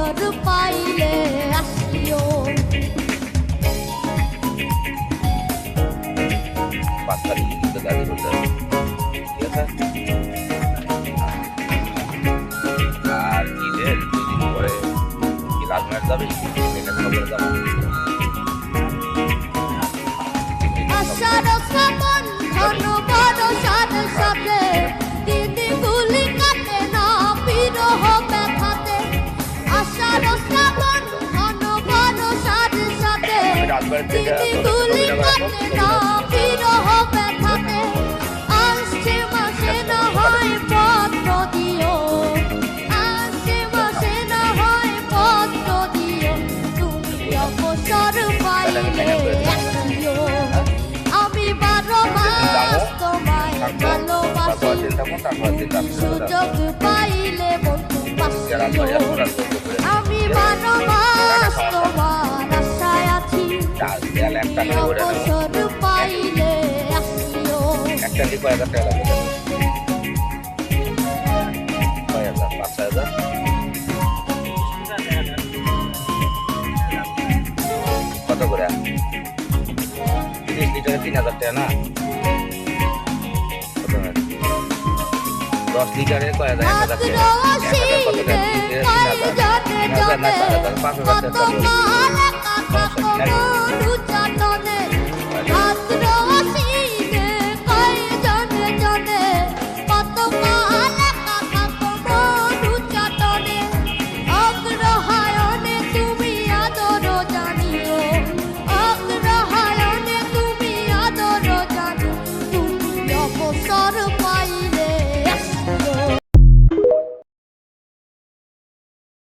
অবসর পাইলে আসিও। 5 তারিখে কিন্তু গাড়ি করতে হবে, ঠিক আছে? আর ঈদের 2 দিন পরে কি লালমার যাবে, এটা খবর যাবো। আষাঢ় শ্রাবণ ঘন বর্ষার সাথে দিনগুলি কাটে না বিরহ ব্যথাতে। আষাঢ় শ্রাবণ ঘন বর্ষার সাথে দিনগুলি কাটে না বিরহ ব্যথাতে। আসছে মাসে না হয় পত্র দিও, আসছে মাসে না হয় পত্র দিও, তুমি অবসর পাইলে আসিও। আমি 12 মাস তোমায় ভালোবাসি, সুযোগ পাইলে বন্ধু বাসিও। আমি 12 মাস তোমার আশায় আছি, অবসর পাইলে আসিও। একটা দিয়ে কয় হাজার টাকা লাগবে? কয় হাজার? 5,000? কত করে? 30 লিটারে 3,000 টাকা না? কত হয়? 10 লিটারে কয় হাজার? 1,000 টাকা। 1,000 কত টাকা? 3,000 না 4,000? 5,000 টাকা। কত